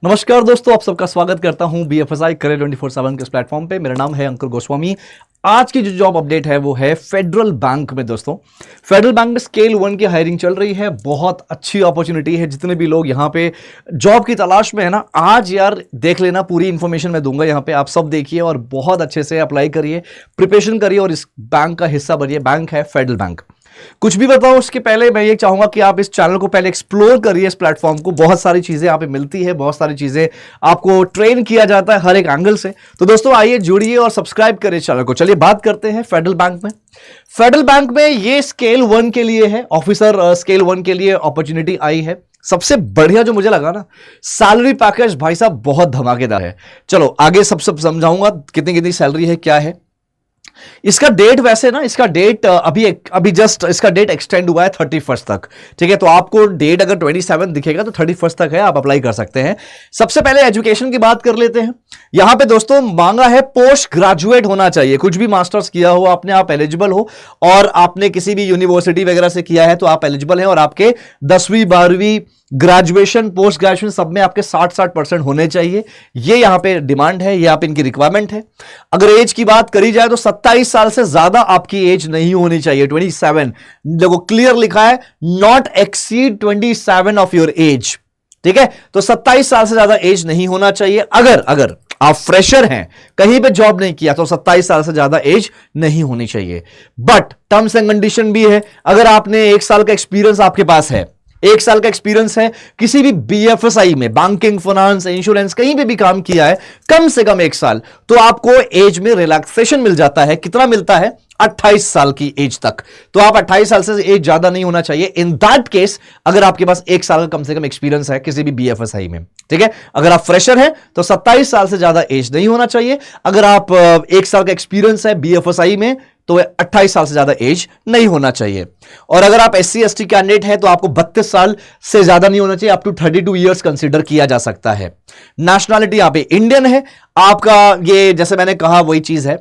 नमस्कार दोस्तों, आप सबका स्वागत करता हूं BFSI करियर 24/7 के इस प्लेटफॉर्म पे। मेरा नाम है अंकुर गोस्वामी। आज की जो जॉब अपडेट है वो है फेडरल बैंक में। दोस्तों, फेडरल बैंक में स्केल 1 की हायरिंग चल रही है। बहुत अच्छी अपॉर्चुनिटी है। जितने भी लोग यहाँ पे जॉब की तलाश में है ना, आज यार देख लेना, पूरी इंफॉर्मेशन मैं दूंगा यहाँ पे, आप सब देखिए और बहुत अच्छे से अप्लाई करिए, प्रिपरेशन करिए और इस बैंक का हिस्सा बनिए। बैंक है फेडरल बैंक। कुछ भी बताओ उसके पहले मैं ये चाहूंगा कि आप इस चैनल को पहले एक्सप्लोर करिए, इस प्लेटफॉर्म को। बहुत सारी चीजें यहाँ पे मिलती है, बहुत सारी चीजें आपको ट्रेन किया जाता है हर एक एंगल से। तो दोस्तों आइए, जुड़िए और सब्सक्राइब करिए चैनल को। चलिए बात करते हैं फेडरल बैंक में। फेडरल बैंक में ये स्केल 1 के लिए है, ऑफिसर स्केल 1 के लिए अपॉर्चुनिटी आई है। सबसे बढ़िया जो मुझे लगा ना, सैलरी पैकेज भाई साहब बहुत धमाकेदार है। चलो आगे सब समझाऊंगा कितनी कितनी सैलरी है, क्या है इसका डेट। वैसे ना इसका डेट अभी जस्ट इसका डेट एक्सटेंड हुआ है 31 तक। ठीक है, तो आपको डेट अगर 27 दिखेगा तो 31 तक है, आप अप्लाई कर सकते हैं। सबसे पहले एजुकेशन की बात कर लेते हैं। यहां पे दोस्तों मांगा है पोस्ट ग्रेजुएट होना चाहिए। कुछ भी मास्टर्स किया हो आपने, आप एलिजिबल हो, और आपने किसी भी यूनिवर्सिटी वगैरह से किया है तो आप एलिजिबल हैं, और आपके 10वीं 12वीं ग्रेजुएशन पोस्ट ग्रेजुएशन सब में आपके 60% होने चाहिए। ये यहां पे डिमांड है, ये आप इनकी रिक्वायरमेंट है। अगर एज की बात करी जाए तो 27 साल से ज्यादा आपकी एज नहीं होनी चाहिए। 27 देखो क्लियर लिखा है, not exceed 27 of your age. ठीक है, तो 27 साल से ज्यादा एज नहीं होना चाहिए। अगर आप फ्रेशर हैं, कहीं पे जॉब नहीं किया, तो 27 साल से ज्यादा एज नहीं होनी चाहिए। बट टर्म्स एंड कंडीशन भी है। अगर आपने 1 साल का एक्सपीरियंस आपके पास है, 1 साल का एक्सपीरियंस है किसी भी BFSI में, बैंकिंग, फाइनेंस, इंश्योरेंस, कहीं पे भी काम किया है कम से कम 1 साल, तो आपको एज में रिलैक्सेशन मिल जाता है। कितना मिलता है? 28 साल की एज तक। तो आप 28 साल से एज ज्यादा नहीं होना चाहिए इन दैट केस, अगर आपके पास 1 साल का कम से कम एक्सपीरियंस है किसी भी BFSI में। ठीक है, अगर आप फ्रेशर हैं तो 27 साल से ज्यादा एज नहीं होना चाहिए। अगर आप 1 साल का एक्सपीरियंस है BFSI में तो 28 साल से ज्यादा एज नहीं होना चाहिए। और अगर आप SC ST कैंडिडेट है तो आपको 32 साल से ज्यादा नहीं होना चाहिए, अप टू 32 ईयर्स कंसीडर किया जा सकता है। नेशनैलिटी यहां पे इंडियन है आपका। ये जैसे मैंने कहा वही चीज है,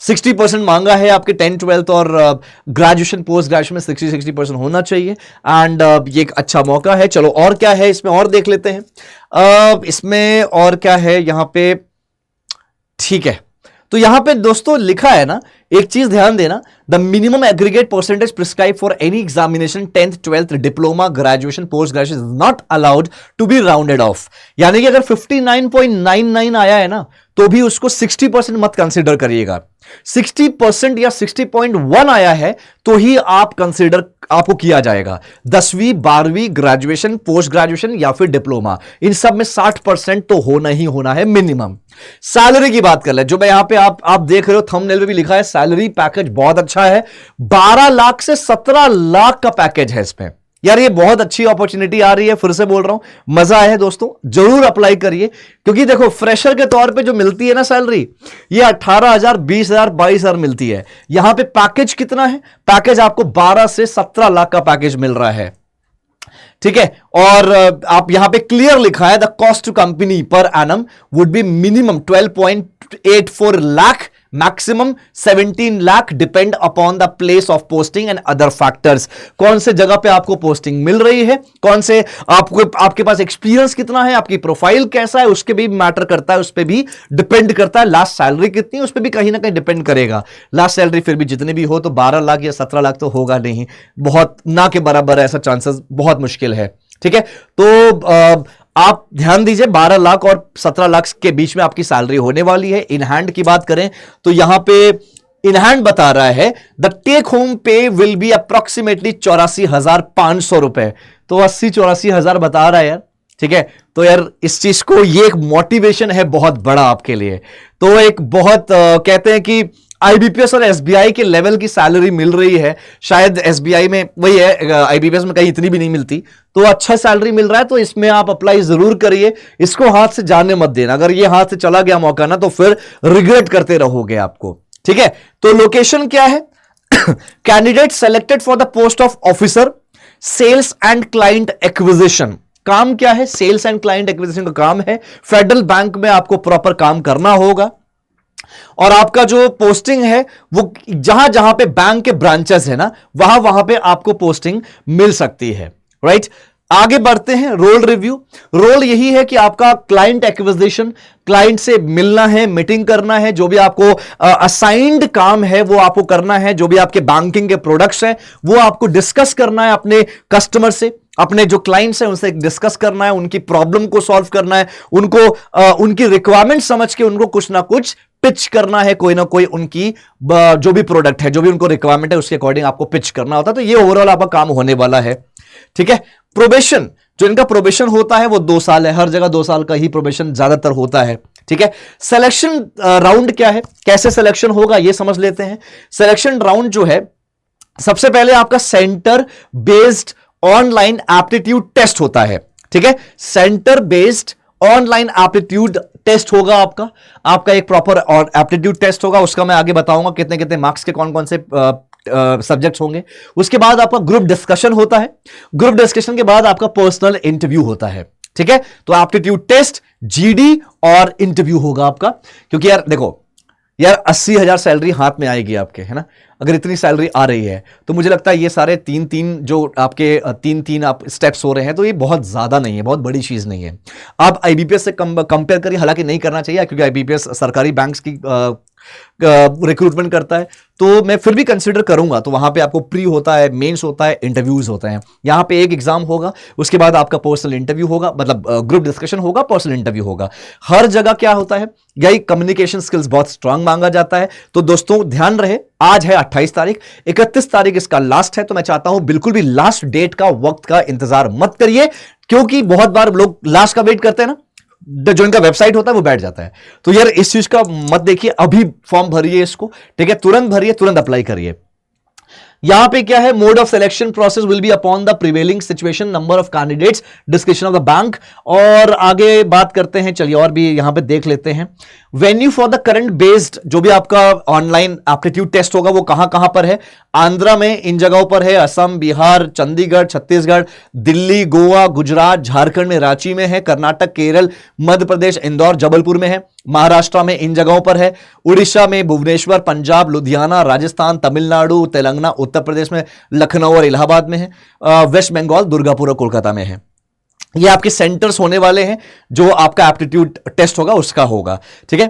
60% मांगा है आपके 10th 12th और ग्रेजुएशन पोस्ट ग्रेजुएशन में 60% होना चाहिए। एंड ये एक अच्छा मौका है। चलो और क्या है इसमें और देख लेते हैं। इसमें और क्या है यहां पे, ठीक है, तो यहां पे दोस्तों लिखा है ना, एक चीज ध्यान देना, the minimum aggregate percentage prescribe for any examination 10th 12th diploma graduation post graduation is not allowed to be rounded off. यानी कि अगर 59.99 आया है ना, तो भी उसको 60% मत कंसीडर करिएगा। 60% या 60.1 आया है तो ही आप कंसीडर आपको किया जाएगा। 10वीं 12वीं ग्रेजुएशन पोस्ट ग्रेजुएशन या फिर डिप्लोमा, इन सब में 60% तो होना ही होना है मिनिमम। सैलरी की बात कर ले, जो मैं यहां पे आप देख रहे हो, थंबनेल पे भी लिखा है, सैलरी पैकेज बहुत अच्छा है। 12 लाख से 17 लाख का पैकेज है इसमें। यार ये बहुत अच्छी अपॉर्चुनिटी आ रही है, फिर से बोल रहा हूं, मजा आया दोस्तों, जरूर अप्लाई करिए। क्योंकि देखो फ्रेशर के तौर पे जो मिलती है ना सैलरी, ये 18,000 20,000 22,000 मिलती है। यहां पे पैकेज कितना है? पैकेज आपको 12 से 17 लाख का पैकेज मिल रहा है। ठीक है, और आप यहां पे क्लियर लिखा है, the cost to company per annum would be minimum 12.84 lakh, maximum 17 lakh, depend upon the place of posting and other factors. कौन से जगह पे आपको पोस्टिंग मिल रही है, कौन से आपके पास एक्सपीरियंस कितना है, आपकी प्रोफाइल कैसा है, उसके भी मैटर करता है, उस पर भी डिपेंड करता है। लास्ट सैलरी कितनी है उस पर भी कहीं ना कहीं डिपेंड करेगा। लास्ट सैलरी फिर भी जितने भी हो तो 12 लाख या 17 लाख तो होगा नहीं, बहुत ना के बराबर, ऐसा चांसेस बहुत मुश्किल है। ठीक है, तो आप ध्यान दीजिए, 12 लाख और 17 लाख के बीच में आपकी सैलरी होने वाली है। इन हैंड की बात करें तो यहां पे इन हैंड बता रहा है, द टेक होम पे विल बी अप्रोक्सीमेटली 84,500 रुपए। तो 80-84 बता रहा है यार। ठीक है, तो यार इस चीज को, ये एक मोटिवेशन है बहुत बड़ा आपके लिए। तो एक बहुत कहते हैं कि IBPS और SBI के लेवल की सैलरी मिल रही है। शायद SBI में वही है, IBPS में कहीं इतनी भी नहीं मिलती, तो अच्छा सैलरी मिल रहा है। तो इसमें आप अप्लाई जरूर करिए, इसको हाथ से जाने मत देना। अगर ये हाथ से चला गया मौका ना, तो फिर रिग्रेट करते रहोगे आपको। ठीक है, तो लोकेशन क्या है? Candidate selected for the post of officer sales and client acquisition. काम क्या है? सेल्स एंड क्लाइंट एक्विजिशन का काम है। फेडरल बैंक में आपको प्रॉपर काम करना होगा, और आपका जो पोस्टिंग है वो जहां जहां पे बैंक के ब्रांचेस है ना, वहां वहां पे आपको पोस्टिंग मिल सकती है। राइट, आगे बढ़ते हैं, रोल रिव्यू। रोल यही है कि आपका क्लाइंट एक्विजिशन, क्लाइंट से मिलना है, मीटिंग करना है, जो भी आपको असाइंड काम है वो आपको करना है, जो भी आपके बैंकिंग के प्रोडक्ट्स हैं वो आपको डिस्कस करना है अपने कस्टमर से, अपने जो क्लाइंट्स हैं उनसे डिस्कस करना है, उनकी प्रॉब्लम को सॉल्व करना है, उनको उनकी रिक्वायरमेंट समझ के उनको कुछ ना कुछ पिच करना है, कोई ना कोई उनकी जो भी प्रोडक्ट है, जो भी उनको रिक्वायरमेंट है उसके अकॉर्डिंग आपको पिच करना होता है। तो ये ओवरऑल आपका काम होने वाला है। ठीक है। प्रोबेशन, जो इनका प्रोबेशन होता है वो 2 साल है, हर जगह 2 साल का ही प्रोबेशन ज्यादातर होता है। ठीक है। सिलेक्शन राउंड क्या है, कैसे सिलेक्शन होगा ये समझ लेते हैं। सिलेक्शन राउंड जो है, सबसे पहले आपका centre based online aptitude test होता है। ठीक है। Centre based online aptitude test होगा आपका एक प्रॉपर और एप्टीट्यूड टेस्ट होगा, उसका मैं आगे बताऊंगा कितने कितने मार्क्स के कौन कौन से सब्जेक्ट्स होंगे। उसके बाद आपका ग्रुप डिस्कशन होता है, ग्रुप डिस्कशन के बाद आपका पर्सनल इंटरव्यू होता है। ठीक है। तो एप्टीट्यूड टेस्ट, जीडी और इंटरव्यू होगा आपका। क्योंकि यार देखो यार 80,000 सैलरी हाथ में आएगी आपके, है ना। अगर इतनी सैलरी आ रही है तो मुझे लगता है ये सारे तीन जो आपके तीन आप स्टेप्स हो रहे हैं तो ये बहुत ज्यादा नहीं है, बहुत बड़ी चीज नहीं है। आप आईबीपीएस से कंपेयर करिए, हालांकि नहीं करना चाहिए क्योंकि आईबीपीएस सरकारी बैंक्स की रिक्रूटमेंट करता है, तो मैं फिर भी कंसिडर करूंगा। तो वहां पे आपको प्री होता है, मेंस होता है, इंटरव्यूज होते हैं। यहां पे एक एग्जाम होगा, उसके बाद आपका पर्सनल इंटरव्यू होगा, मतलब ग्रुप डिस्कशन होगा, पर्सनल इंटरव्यू होगा। हर जगह क्या होता है, यही कम्युनिकेशन स्किल्स बहुत स्ट्रांग मांगा जाता है। तो दोस्तों ध्यान रहे, आज है 28 तारीख, 31 तारीख इसका लास्ट है। तो मैं चाहता हूं बिल्कुल भी लास्ट डेट का, वक्त का इंतजार मत करिए, क्योंकि बहुत बार लोग लास्ट का वेट करते हैं ना, जो इनका वेबसाइट होता है वो बैठ जाता है। तो यार इस चीज का मत देखिए, अभी फॉर्म भरिए इसको। ठीक है। तुरंत भरिए, तुरंत अप्लाई करिए। यहां पे क्या है, mode of selection process will be upon the prevailing situation, number of candidates, description of the bank. और आगे बात करते हैं, चलिए और भी यहां पे देख लेते हैं। Venue for the current based, जो भी आपका ऑनलाइन एप्टीट्यूड टेस्ट होगा वो कहां कहां पर है। आंध्रा में इन जगहों पर है, असम, बिहार, चंडीगढ़, छत्तीसगढ़, दिल्ली, गोवा, गुजरात, झारखंड में रांची में है, कर्नाटक, केरल, मध्य प्रदेश, इंदौर, जबलपुर में है, महाराष्ट्र में इन जगहों पर है, उड़ीसा में भुवनेश्वर, पंजाब, लुधियाना, राजस्थान, तमिलनाडु, तेलंगाना, उत्तर प्रदेश में लखनऊ और इलाहाबाद में है, वेस्ट बंगाल, दुर्गापुर और कोलकाता में है। ये आपके सेंटर्स होने वाले हैं जो आपका एप्टीट्यूड टेस्ट होगा उसका होगा। ठीक है।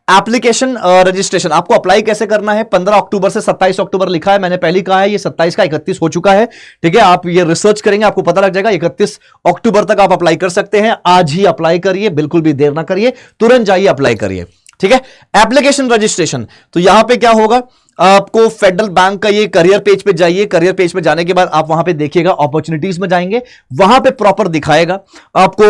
एप्लीकेशन रजिस्ट्रेशन आपको अप्लाई कैसे करना है, 15 अक्टूबर से 27 अक्टूबर लिखा है, मैंने पहले कहा है, ये 27 का 31 हो चुका है। ठीक है। आप ये रिसर्च करेंगे आपको पता लग जाएगा, 31 अक्टूबर तक आप अप्लाई कर सकते हैं। आज ही अप्लाई करिए, बिल्कुल भी देर ना करिए, तुरंत जाइए अप्लाई करिए। ठीक है। एप्लीकेशन रजिस्ट्रेशन, तो यहां पे क्या होगा, आपको फेडरल बैंक का ये करियर पेज पे जाइए। करियर पेज पे जाने के बाद आप वहां पे देखिएगा, अपॉर्चुनिटीज में जाएंगे, वहां पे प्रॉपर दिखाएगा आपको,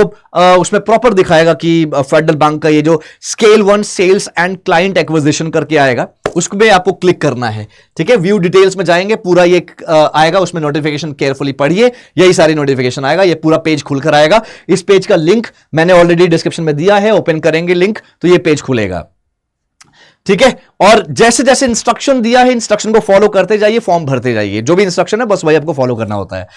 उसमें प्रॉपर दिखाएगा कि फेडरल बैंक का ये जो scale 1 sales and client acquisition करके आएगा, उसमें आपको क्लिक करना है। ठीक है। व्यू डिटेल्स में जाएंगे, पूरा ये आएगा, उसमें नोटिफिकेशन केयरफुली पढ़िए, यही सारी नोटिफिकेशन आएगा, ये पूरा पेज खुलकर आएगा। इस पेज का लिंक मैंने ऑलरेडी डिस्क्रिप्शन में दिया है, ओपन करेंगे लिंक तो ये पेज खुलेगा। ठीक है। और जैसे जैसे इंस्ट्रक्शन दिया है, इंस्ट्रक्शन को फॉलो करते जाइए, फॉर्म भरते जाइए, जो भी इंस्ट्रक्शन है बस वही आपको फॉलो करना होता है।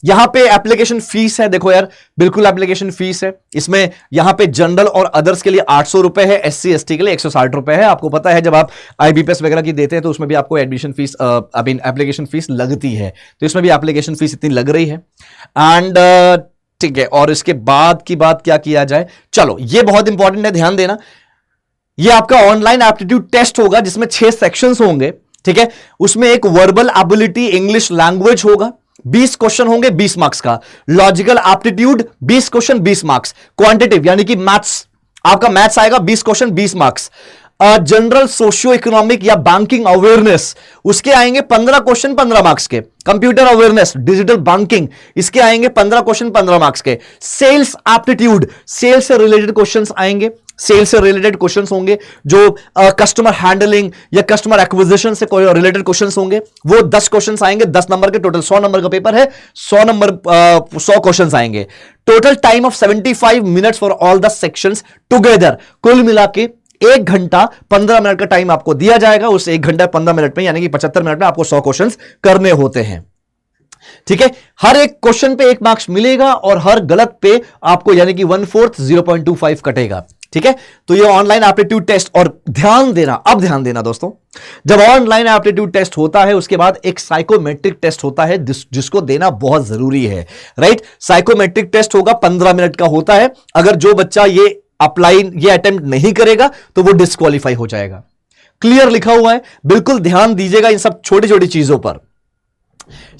यहां पे एप्लीकेशन फीस है, देखो यार बिल्कुल एप्लीकेशन फीस है। इसमें यहां पे जनरल और अदर्स के लिए 800 रुपए है, SC ST के लिए 160 रुपए है। आपको पता है जब आप आईबीपीएस वगैरह की देते हैं तो उसमें भी आपको एडमिशन फीस, एप्लीकेशन फीस लगती है, तो इसमें भी एप्लीकेशन फीस इतनी लग रही है। एंड ठीक है। और इसके बाद की बात क्या किया जाए, चलो ये बहुत इंपॉर्टेंट है, ध्यान देना। ये आपका ऑनलाइन एप्टीट्यूड टेस्ट होगा जिसमें 6 सेक्शंस होंगे। ठीक है। उसमें एक वर्बल एबिलिटी इंग्लिश लैंग्वेज होगा, 20 क्वेश्चन होंगे 20 मार्क्स का। Logical aptitude 20 question 20 marks. Quantitative यानी कि मैथ्स, आपका मैथ्स आएगा 20 question 20 marks. General socio economic या बैंकिंग अवेयरनेस, उसके आएंगे 15 क्वेश्चन 15 मार्क्स के। कंप्यूटर अवेयरनेस, डिजिटल बैंकिंग, इसके आएंगे 15 क्वेश्चन 15 मार्क्स के। सेल्स एप्टीट्यूड, सेल्स से रिलेटेड क्वेश्चंस आएंगे, सेल्स से रिलेटेड क्वेश्चंस होंगे, जो कस्टमर हैंडलिंग या कस्टमर एक्विजिशन से कोई रिलेटेड क्वेश्चंस होंगे, वो 10 क्वेश्चंस आएंगे, 10 नंबर के, टोटल 100 नंबर का पेपर है, 100 क्वेश्चंस आएंगे। Total time of 75 minutes for all the sections together, कुल मिला के 1 घंटा 15 मिनट का टाइम आपको दिया जाएगा। उस 1 घंटा 15 मिनट में यानी कि 75 मिनट में आपको 100 क्वेश्चंस करने होते हैं। ठीक है। हर एक क्वेश्चन पे 1 मार्क्स मिलेगा और हर गलत पे आपको यानी कि 1/4 0.25 कटेगा। ठीक है, तो ये ऑनलाइन एप्टीट्यूड टेस्ट, और ध्यान देना, अब ध्यान देना दोस्तों, जब ऑनलाइन एप्टीट्यूड टेस्ट होता है उसके बाद एक साइकोमेट्रिक टेस्ट होता है जिसको देना बहुत जरूरी है, राइट। साइकोमेट्रिक टेस्ट होगा, 15 मिनट का होता है। अगर जो बच्चा ये अटेम्प्ट नहीं करेगा तो वो डिस्क्वालीफाई हो जाएगा। क्लियर लिखा हुआ है, बिल्कुल ध्यान दीजिएगा इन सब छोटी छोटी चीजों पर।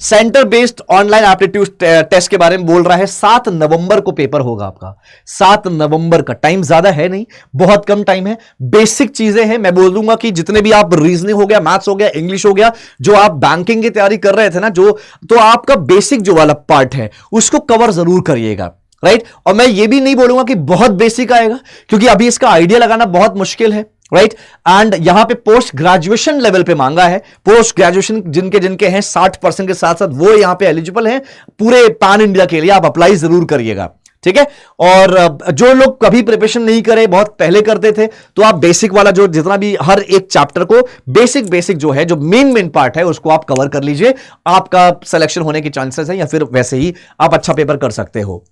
Centre based online aptitude test के बारे में बोल रहा है, 7 नवंबर को पेपर होगा आपका। 7 नवंबर का टाइम ज्यादा है नहीं, बहुत कम टाइम है। बेसिक चीजें हैं, मैं बोल दूंगा कि जितने भी आप रीजनिंग हो गया, मैथ्स हो गया, इंग्लिश हो गया, जो आप बैंकिंग की तैयारी कर रहे थे ना, तो आपका बेसिक जो वाला पार्ट है उसको कवर जरूर करिएगा, राइट। और मैं ये भी नहीं बोलूंगा कि बहुत बेसिक आएगा, क्योंकि अभी इसका आइडिया लगाना बहुत मुश्किल है, राइट। एंड यहां पे पोस्ट ग्रेजुएशन लेवल पे मांगा है। पोस्ट ग्रेजुएशन जिनके हैं 60% के साथ साथ वो यहां पे एलिजिबल हैं पूरे पैन इंडिया के लिए। आप अप्लाई जरूर करिएगा, ठीक है। और जो लोग कभी प्रिपरेशन नहीं करे, बहुत पहले करते थे, तो आप बेसिक वाला जो जितना भी हर एक चैप्टर को बेसिक जो है, जो मेन पार्ट है उसको आप कवर कर लीजिए। आपका सिलेक्शन होने की चांसेस है, या फिर वैसे ही आप अच्छा पेपर कर सकते हो,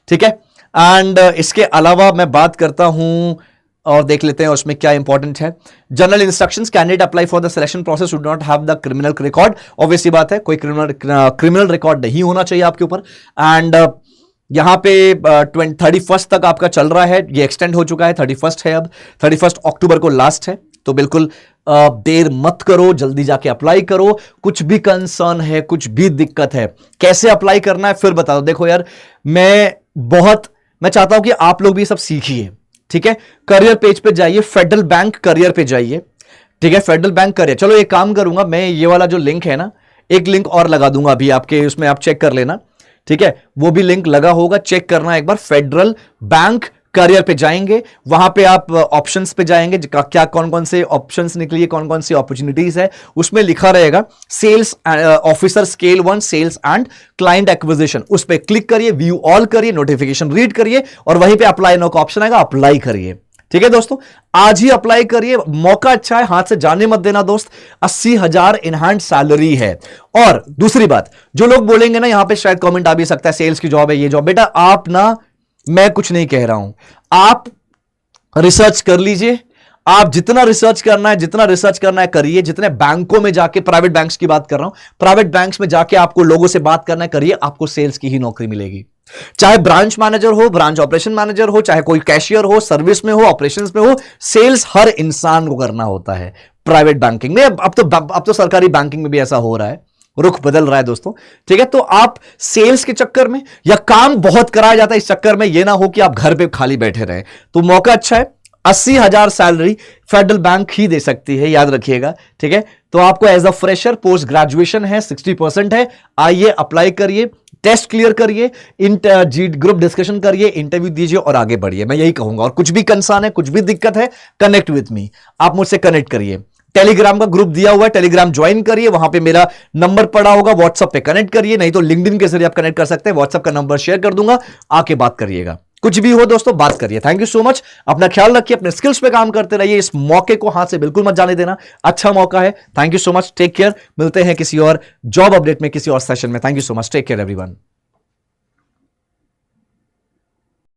ठीक है। एंड इसके अलावा मैं बात करता हूं और देख लेते हैं उसमें क्या इंपॉर्टेंट है। General instructions, candidate apply for the selection process should not have the criminal record. Obviously बात है, कोई क्रिमिनल रिकॉर्ड नहीं होना चाहिए आपके ऊपर। एंड यहां पे 31 तक आपका चल रहा है, ये एक्सटेंड हो चुका है, 31 है अब, 31 अक्टूबर को लास्ट है। तो बिल्कुल देर मत करो, जल्दी जाके अप्लाई करो। कुछ भी कंसर्न है, कुछ भी दिक्कत है, कैसे अप्लाई करना है फिर बता दो। देखो यार, मैं चाहता हूं कि आप लोग भी सब सीखिए, ठीक है। करियर पेज पे जाइए, फेडरल बैंक करियर पे जाइए, ठीक है। फेडरल बैंक करियर, चलो एक काम करूंगा मैं, ये वाला जो लिंक है ना, एक लिंक और लगा दूंगा अभी आपके उसमें, आप चेक कर लेना, ठीक है। वो भी लिंक लगा होगा, चेक करना एक बार। फेडरल बैंक करियर पे जाएंगे, वहां पे आप ऑप्शंस पे जाएंगे, क्या कौन कौन से ऑप्शंस निकली, कौन कौन सी अपॉर्चुनिटीज है, उसमें लिखा रहेगा sales officer scale 1 sales and client acquisition. उस पर क्लिक करिए, व्यू ऑल करिए, नोटिफिकेशन रीड करिए, और वहीं पे अप्लाई नो का ऑप्शन आएगा, अप्लाई करिए, ठीक है दोस्तों। आज ही अप्लाई करिए, मौका अच्छा है, हाथ से जाने मत देना दोस्त। 80,000 इन हैंड सैलरी है। और दूसरी बात, जो लोग बोलेंगे ना, यहां पे शायद कमेंट आ भी सकता है, सेल्स की जॉब है, ये जॉब, बेटा आप ना, मैं कुछ नहीं कह रहा हूं, आप रिसर्च कर लीजिए। आप जितना रिसर्च करना है करिए। जितने बैंकों में जाके, प्राइवेट बैंक्स की बात कर रहा हूं, प्राइवेट बैंक्स में जाके आपको लोगों से बात करना है, करिए, आपको सेल्स की ही नौकरी मिलेगी। चाहे ब्रांच मैनेजर हो, ब्रांच ऑपरेशन मैनेजर हो, चाहे कोई कैशियर हो, सर्विस में हो, ऑपरेशंस में हो, सेल्स हर इंसान को करना होता है प्राइवेट बैंकिंग में। अब तो सरकारी बैंकिंग में भी ऐसा हो रहा है, रुख बदल रहा है दोस्तों, ठीक है। तो आप सेल्स के चक्कर में, या काम बहुत कराया जाता है इस चक्कर में, यह ना हो कि आप घर पे खाली बैठे रहे। तो मौका अच्छा है, 80,000 सैलरी फेडरल बैंक ही दे सकती है, याद रखिएगा, ठीक है। तो आपको as a fresher, post graduation है, 60% है, आइए अप्लाई करिए, टेस्ट क्लियर करिए, ग्रुप डिस्कशन करिए, इंटरव्यू दीजिए और आगे बढ़िए, मैं यही कहूंगा। और कुछ भी कंसर्न है, कुछ भी दिक्कत है, कनेक्ट विथ मी, आप मुझसे कनेक्ट करिए। टेलीग्राम का ग्रुप दिया हुआ है, टेलीग्राम ज्वाइन करिए, वहां पे मेरा नंबर पड़ा होगा, व्हाट्सएप पे कनेक्ट करिए, नहीं तो लिंक्डइन के जरिए आप कनेक्ट कर सकते हैं, व्हाट्सएप का नंबर शेयर कर दूंगा, आके बात करिएगा। कुछ भी हो दोस्तों, बात करिए। थैंक यू सो मच, अपना ख्याल रखिए, अपने स्किल्स पे काम करते रहिए, इस मौके को हाथ से बिल्कुल मत जाने देना, अच्छा मौका है। Thank you so much, take care, मिलते हैं किसी और जॉब अपडेट में, किसी और सेशन में। Thank you so much, take care everyone.